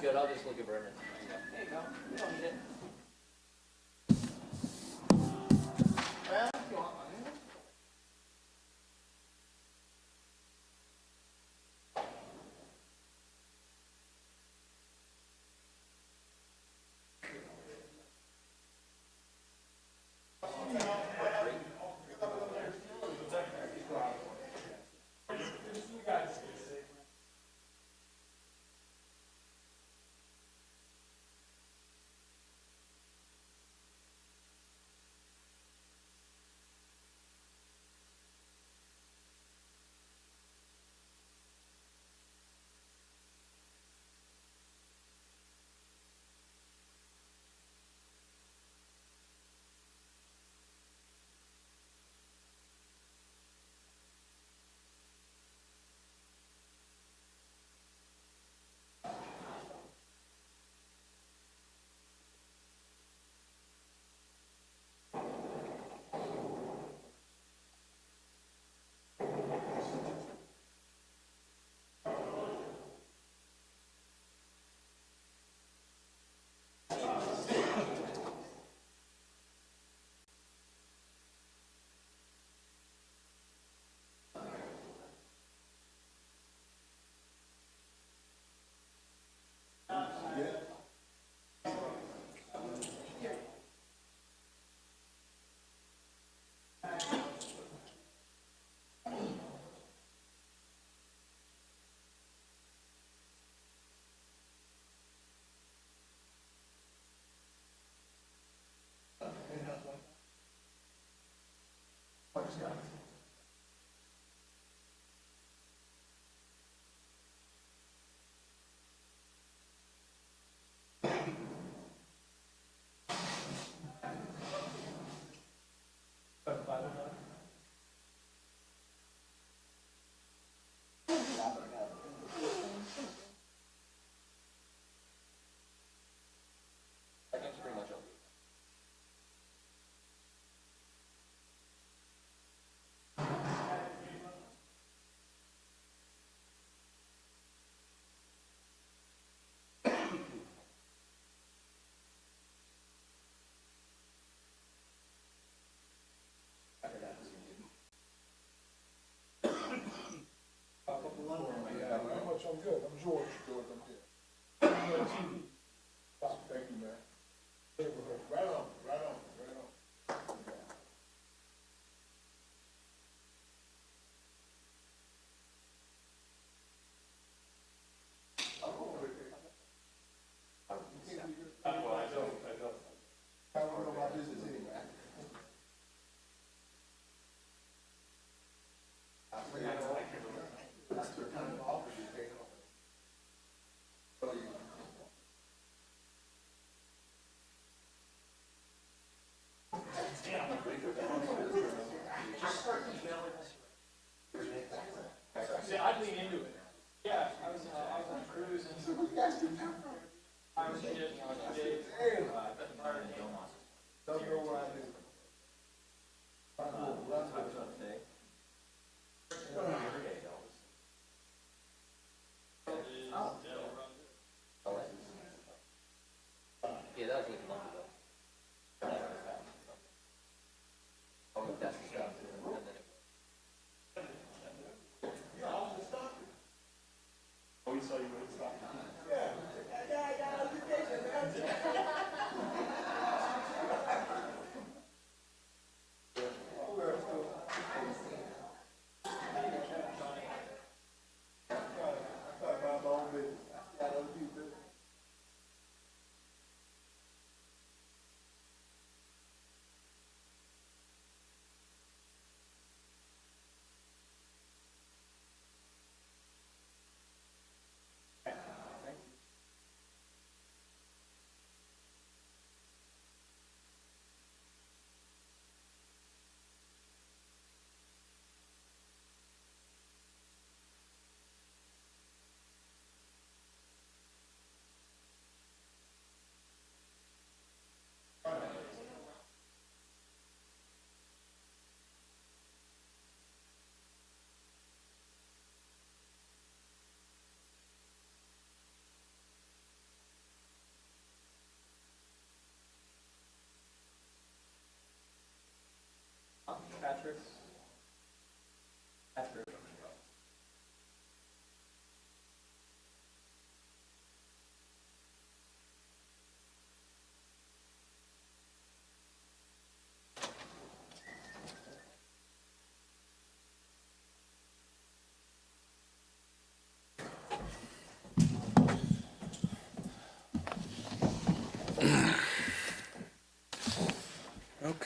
good. I'll just look at Brendan. There you go. You don't need it. Well, if you want one. I'm good. I'm George. I'm here. Thank you, man. Right on, right on, right on. I don't know my business anyway. That's the kind of offer you take off. See, I'd lean into it. Yeah, I was on a cruise and I was shit on a day. Don't know what I do. Yeah, that was like a month ago. Oh, that's the stuff. And then Oh, we saw you with stop. Yeah.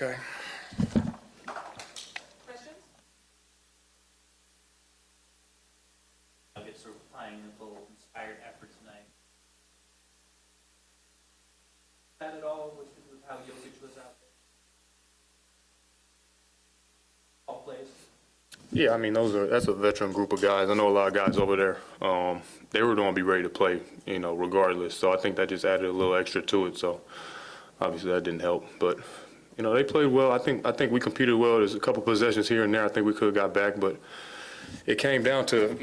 Okay. Questions? I'll get sort of tying a little inspired effort tonight. That at all with how Jokic was out there? All plays. Yeah, I mean, that's a veteran group of guys. I know a lot of guys over there. They were going to be ready to play, regardless. So I think that just added a little extra to it. So obviously that didn't help, but they played well. I think we competed well. There's a couple possessions here and there. I think we could have got back, but it came down to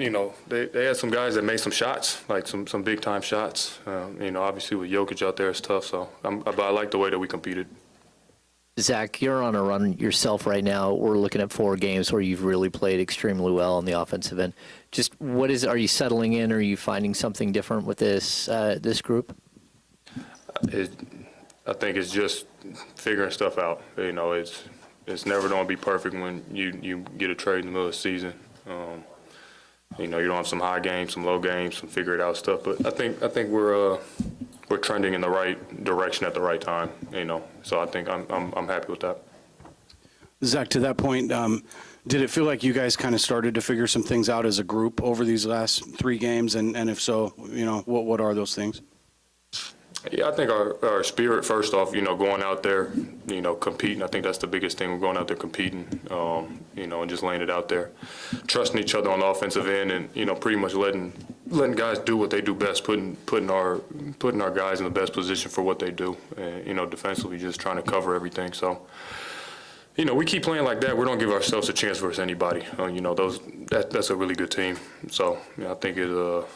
they had some guys that made some shots, like some big time shots. Obviously with Jokic out there, it's tough. So but I like the way that we competed. Zach, you're on a run yourself right now. We're looking at 4 games where you've really played extremely well on the offensive end. Just are you settling in? Or are you finding something different with this group? I think it's just figuring stuff out. It's never going to be perfect when you get a trade in the middle of the season. You don't have some high games, some low games, some figure it out stuff. But I think we're trending in the right direction at the right time. So I think I'm happy with that. Zack, to that point, did it feel like you guys kind of started to figure some things out as a group over these last 3 games? And if so, what are those things? Yeah, I think our spirit, first off, going out there, competing. I think that's the biggest thing. We're going out there competing, and just laying it out there, trusting each other on the offensive end, and pretty much letting guys do what they do best, putting our guys in the best position for what they do, and defensively just trying to cover everything. So, we keep playing like that. We don't give ourselves a chance versus anybody. That's a really good team. So I think the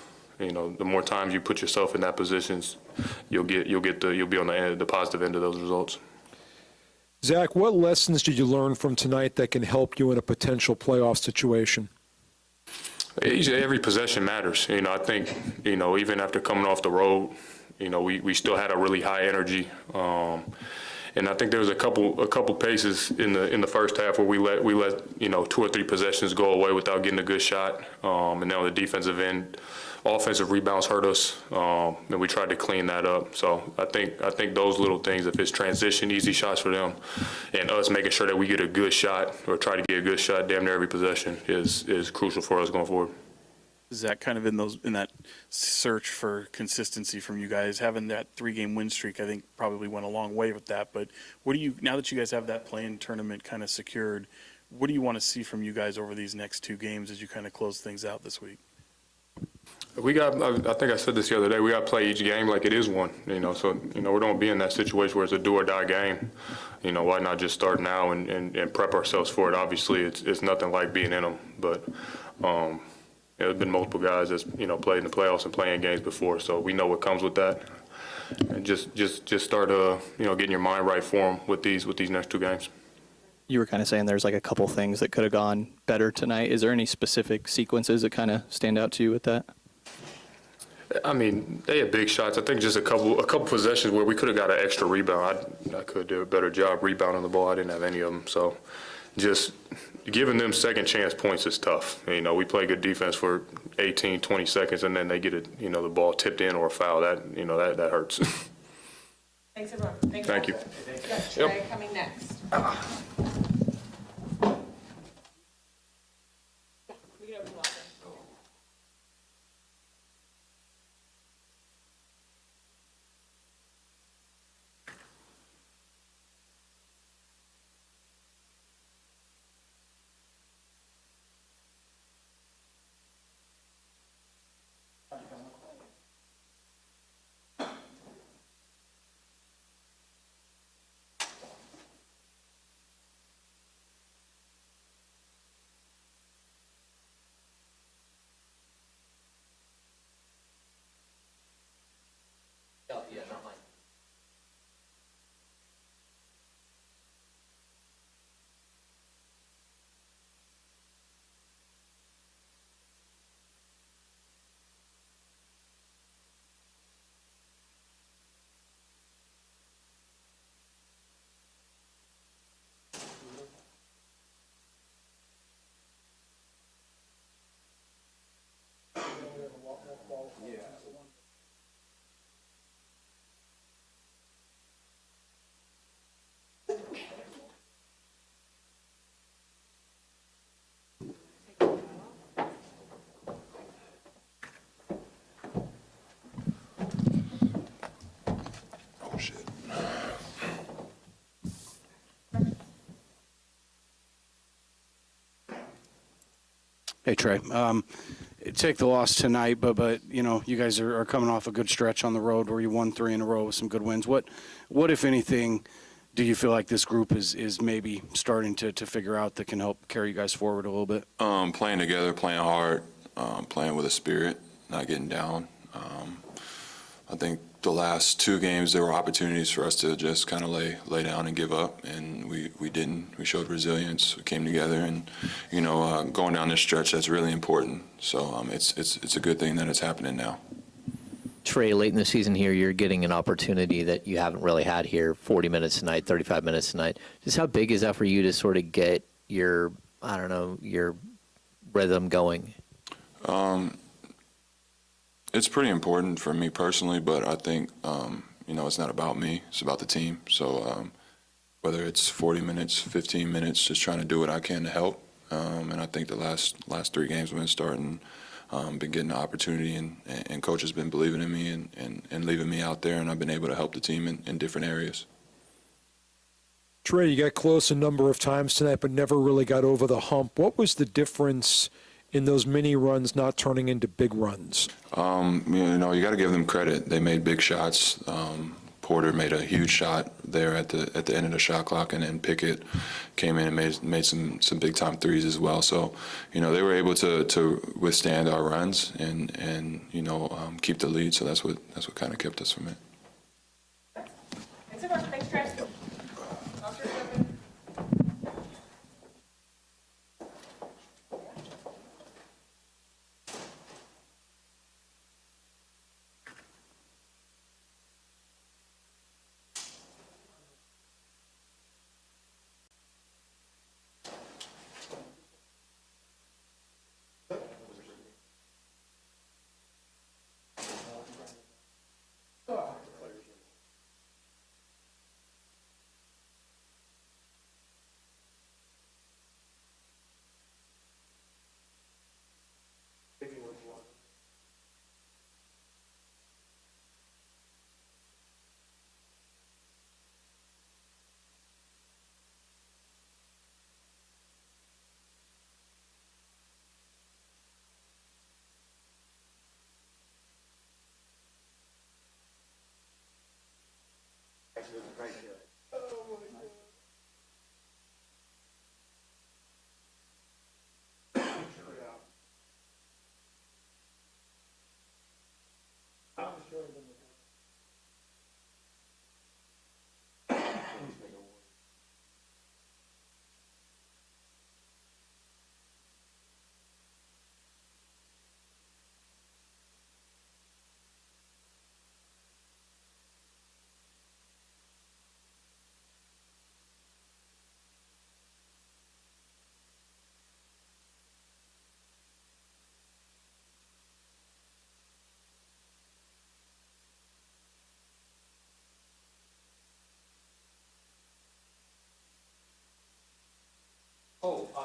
more times you put yourself in that positions, you'll be on the positive end of those results. Zack, what lessons did you learn from tonight that can help you in a potential playoff situation? Every possession matters. I think, even after coming off the road, we still had a really high energy. And I think there was a couple paces in the first half where we let 2 or 3 possessions go away without getting a good shot. And then on the defensive end, offensive rebounds hurt us, and we tried to clean that up. So I think those little things, if it's transition, easy shots for them, and us making sure that we get a good shot or try to get a good shot damn near every possession is crucial for us going forward. Zach, kind of in that search for consistency from you guys, having that 3-game win streak, I think probably went a long way with that. But now that you guys have that play-in tournament kind of secured, what do you want to see from you guys over these next 2 games as you kind of close things out this week? I think I said this the other day, we got to play each game like it is one, so, we don't be in that situation where it's a do or die game. Why not just start now and prep ourselves for it? Obviously, it's nothing like being in them, but, there's been multiple guys that's, played in the playoffs and playing games before, so we know what comes with that. And just start, getting your mind right for them with these next 2 games. You were kind of saying there's like a couple things that could have gone better tonight. Is there any specific sequences that kind of stand out to you with that? I mean, they had big shots. I think just a couple possessions where we could have got an extra rebound. I could do a better job rebounding the ball. I didn't have any of them. So just giving them second chance points is tough. We play good defense for 18, 20 seconds, and then they get it, the ball tipped in or a foul. That hurts. Thanks, everyone. Thank you. Trey coming next. We can open the locker. Hey, Trey. Take the loss tonight, but you know, you guys are coming off a good stretch on the road where you won 3 in a row with some good wins. What if anything, do you feel like this group is maybe starting to figure out that can help carry you guys forward a little bit? Playing together, playing hard, playing with a spirit, not getting down. I think the last 2 games there were opportunities for us to just kind of lay down and give up, and we didn't. We showed resilience. We came together, and you know, going down this stretch, that's really important. So it's a good thing that it's happening now. Trey, late in the season here, you're getting an opportunity that you haven't really had here, 40 minutes tonight, 35 minutes tonight. Just how big is that for you to sort of get your, I don't know, your rhythm going? It's pretty important for me personally, but I think, you know, it's not about me. It's about the team. So whether it's 40 minutes, 15 minutes, just trying to do what I can to help. And I think the last 3 games we've been starting, been getting the opportunity, and coach has been believing in me and leaving me out there, and I've been able to help the team in different areas. Trey, you got close a number of times tonight, but never really got over the hump. What was the difference in those mini runs not turning into big runs? You know, you got to give them credit. They made big shots. Porter made a huge shot there at the end of the shot clock, and then Pickett came in and made some big time threes as well. So, you know, they were able to withstand our runs and you know, keep the lead. So that's what kind of kept us from it. Thanks, everyone. Thanks, Trey.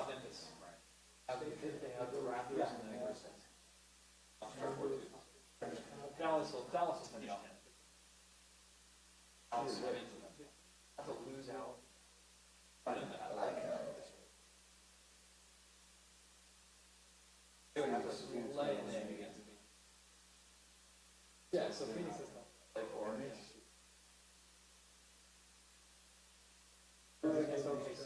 Memphis. They have the Raptors and the Grizzlies. Dallas will finish 10th. Dallas will have to lose out. They would have to play and then against me. Yeah, so Phoenix is not play for it. Against OKC.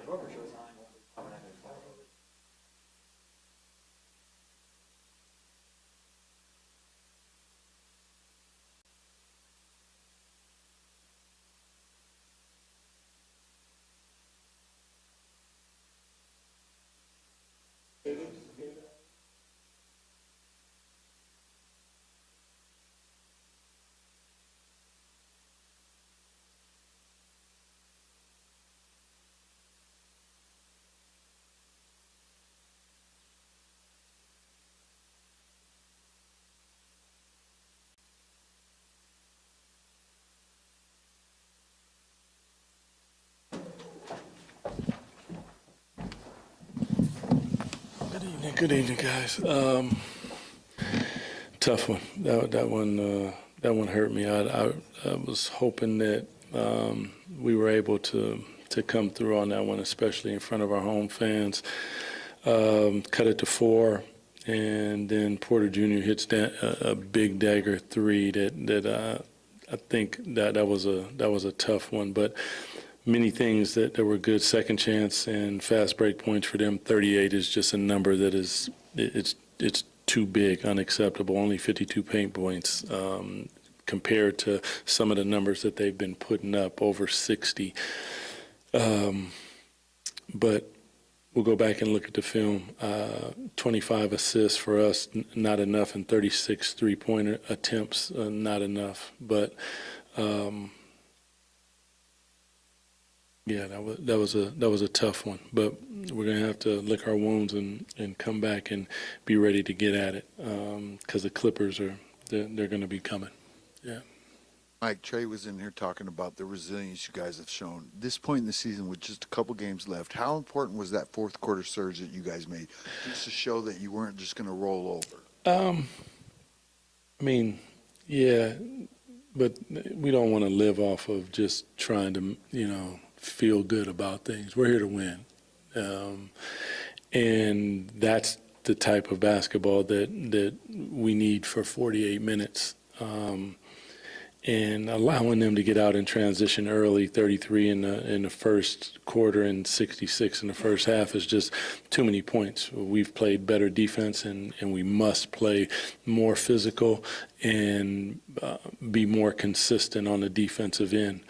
Whoever shows time will be coming in. Good evening, guys. Tough one. That one hurt me. I was hoping that we were able to come through on that one, especially in front of our home fans. Cut it to 4, and then Porter Jr. hits a big dagger 3 that I think that was a tough one, but many things that were good. Second chance and fast break points for them. 38 is just a number that is it's too big, unacceptable. Only 52 paint points compared to some of the numbers that they've been putting up, over 60. But we'll go back and look at the film. 25 assists for us, not enough, and 36 three-pointer attempts, not enough. But yeah, that was a tough one. But we're gonna have to lick our wounds and come back and be ready to get at it, because the Clippers they're gonna be coming. Yeah. Mike, Trey was in here talking about the resilience you guys have shown. This point in the season, with just a couple games left, how important was that fourth quarter surge that you guys made, just to show that you weren't just going to roll over? I mean, yeah, but we don't want to live off of just trying to, feel good about things. We're here to win. And that's the type of basketball that we need for 48 minutes. And allowing them to get out in transition early, 33 in the first quarter and 66 in the first half, is just too many points. We've played better defense, and we must play more physical and be more consistent on the defensive end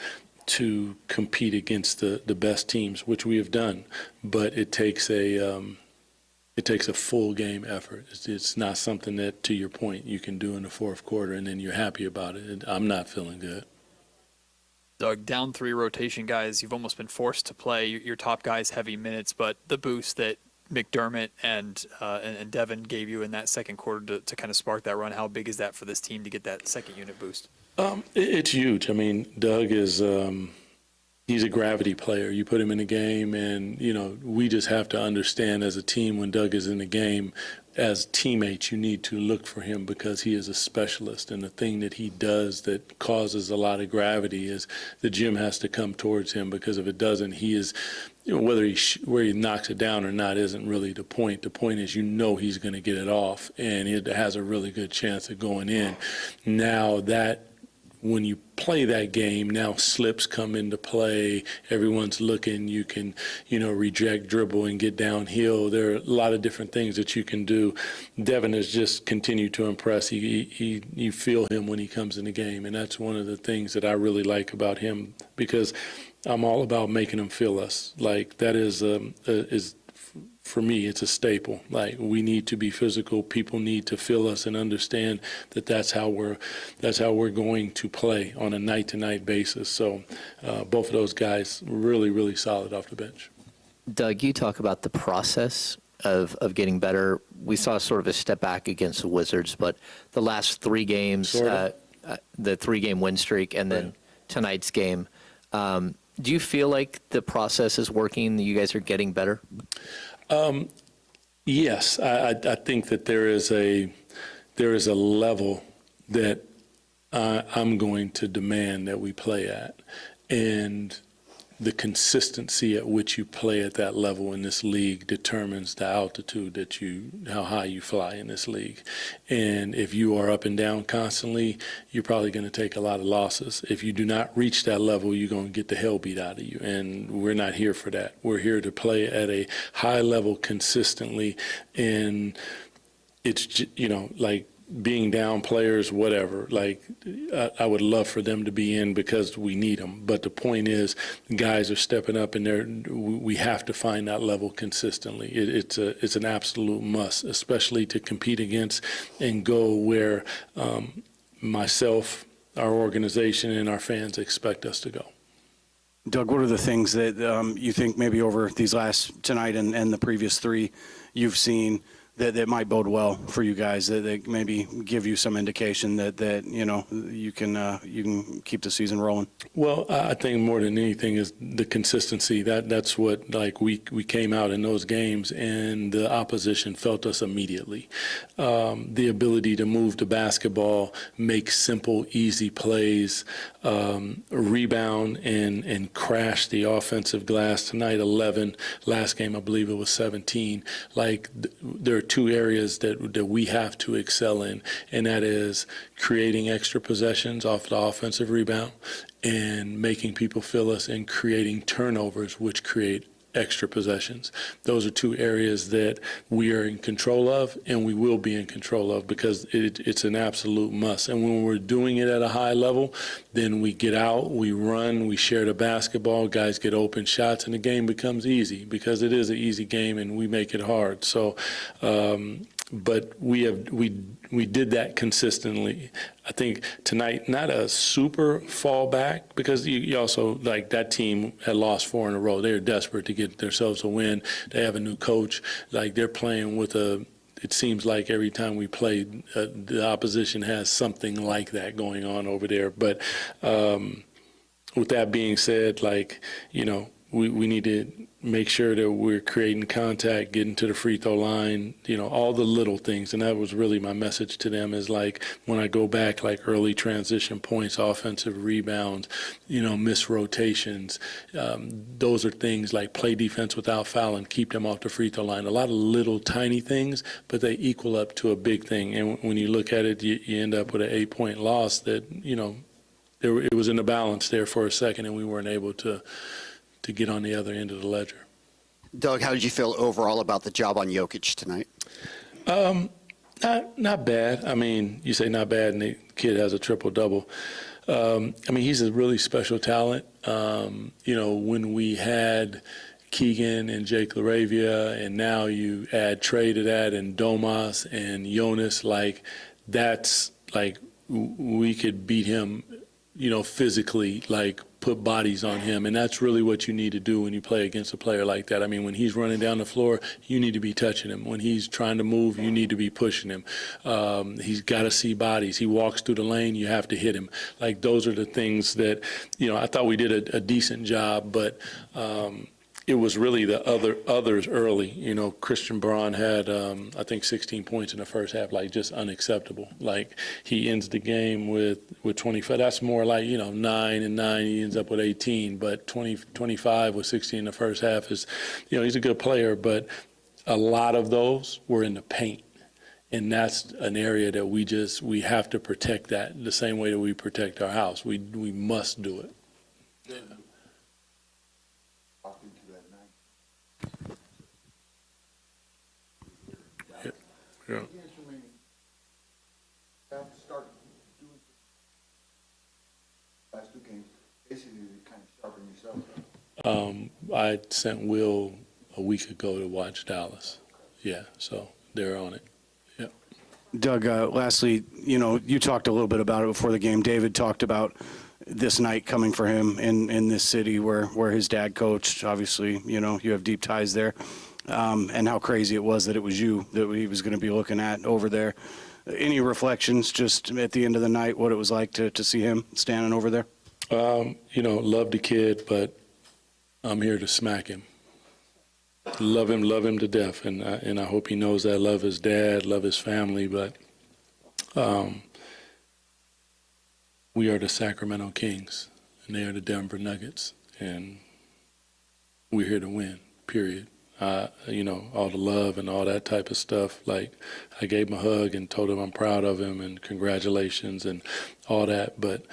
to compete against the best teams, which we have done. But it takes a full game effort. It's not something that, to your point, you can do in the fourth quarter and then you're happy about it. I'm not feeling good. Doug, down 3 rotation guys, you've almost been forced to play your top guys heavy minutes, but the boost that McDermott and Devin gave you in that second quarter to kind of spark that run, how big is that for this team to get that second unit boost? It's huge. I mean, Doug is he's a gravity player. You put him in a game, and, we just have to understand as a team, when Doug is in the game, as teammates, you need to look for him because he is a specialist. And the thing that he does that causes a lot of gravity is the gym has to come towards him, because if it doesn't, he is, where he knocks it down or not isn't really the point. The point is, he's going to get it off, and it has a really good chance of going in. Now that, when you play that game, now slips come into play. Everyone's looking. You can, reject, dribble, and get downhill. There are a lot of different things that you can do. Devin has just continued to impress. You feel him when he comes in the game, and that's one of the things that I really like about him, because I'm all about making him feel us. Like, that is for me, it's a staple. Like, we need to be physical. People need to feel us and understand that that's how we're going to play on a night-to-night basis. So both of those guys really, really solid off the bench. Doug, you talk about the process of getting better. We saw sort of a step back against the Wizards, but the last 3 games, the 3-game win streak, and then tonight's game, do you feel like the process is working? You guys are getting better? Yes, I think that there is a level that I'm going to demand that we play at, and the consistency at which you play at that level in this league determines the altitude how high you fly in this league. And if you are up and down constantly, you're probably going to take a lot of losses. If you do not reach that level, you're going to get the hell beat out of you. And we're not here for that. We're here to play at a high level consistently. And it's, like, being down players, whatever, like, I would love for them to be in because we need them. But the point is, guys are stepping up, and we have to find that level consistently. It's an absolute must, especially to compete against and go where myself, our organization, and our fans expect us to go. Doug, what are the things that you think maybe over these last tonight and the previous 3 you've seen that might bode well for you guys, that maybe give you some indication that you can keep the season rolling? Well, I think more than anything is the consistency. That's what, like, we came out in those games and the opposition felt us immediately. The ability to move the basketball, make simple, easy plays, rebound and crash the offensive glass. Tonight, 11. Last game, I believe it was 17. Like, there are two areas that we have to excel in, and that is creating extra possessions off the offensive rebound and making people feel us, and creating turnovers, which create extra possessions. Those are two areas that we are in control of, and we will be in control of, because it's an absolute must. And when we're doing it at a high level, then we get out, we run, we share the basketball, guys get open shots, and the game becomes easy, because it is an easy game and we make it hard. So, but we did that consistently. I think tonight, not a super fall back, because you also, like, that team had lost 4 in a row. They're desperate to get themselves a win. They have a new coach. Like, they're playing with it seems like every time we play, the opposition has something like that going on over there. But with that being said, like, we need to make sure that we're creating contact, getting to the free throw line, all the little things. And that was really my message to them, is like, when I go back, like early transition points, offensive rebounds, missed rotations, those are things like play defense without fouling, keep them off the free throw line. A lot of little tiny things, but they equal up to a big thing. And when you look at it, you end up with an 8-point loss that, it was in the balance there for a second, and we weren't able to get on the other end of the ledger. Doug, how did you feel overall about the job on Jokic tonight? Not bad. I mean, you say not bad, and the kid has a triple-double. He's a really special talent. When we had Keegan and Jake LaRavia, and now you add Trey to that, and Domas and Jonas, that's we could beat him, physically, put bodies on him. And that's really what you need to do when you play against a player like that. I mean, when he's running down the floor, you need to be touching him. When he's trying to move, you need to be pushing him. He's got to see bodies. He walks through the lane, you have to hit him. Those are the things that, I thought we did a decent job, but it was really the others early. Christian Braun had, I think, 16 points in the first half, just unacceptable. He ends the game with 25. That's more 9 and 9. He ends up with 18, but 25 with 16 in the first half is, he's a good player, but a lot of those were in the paint. And that's an area that we have to protect that the same way that we protect our house. We must do it. Yeah. Yeah. Start doing last 2 games, basically to kind of sharpen yourself. I sent Will a week ago to watch Dallas. Yeah, so they're on it. Yeah. Doug, lastly, you talked a little bit about it before the game. David talked about this night coming for him in this city where his dad coached. Obviously, you have deep ties there. And how crazy it was that it was you that he was going to be looking at over there. Any reflections just at the end of the night, what it was like to see him standing over there? Love the kid, but I'm here to smack him. Love him to death, and I hope he knows that. Love his dad, love his family, but we are the Sacramento Kings, and they are the Denver Nuggets, and we're here to win, period. All the love and all that type of stuff. I gave him a hug and told him I'm proud of him and congratulations and all that. But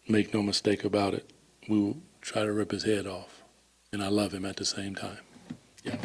make no mistake about it, we will try to rip his head off. And I love him at the same time. Yeah.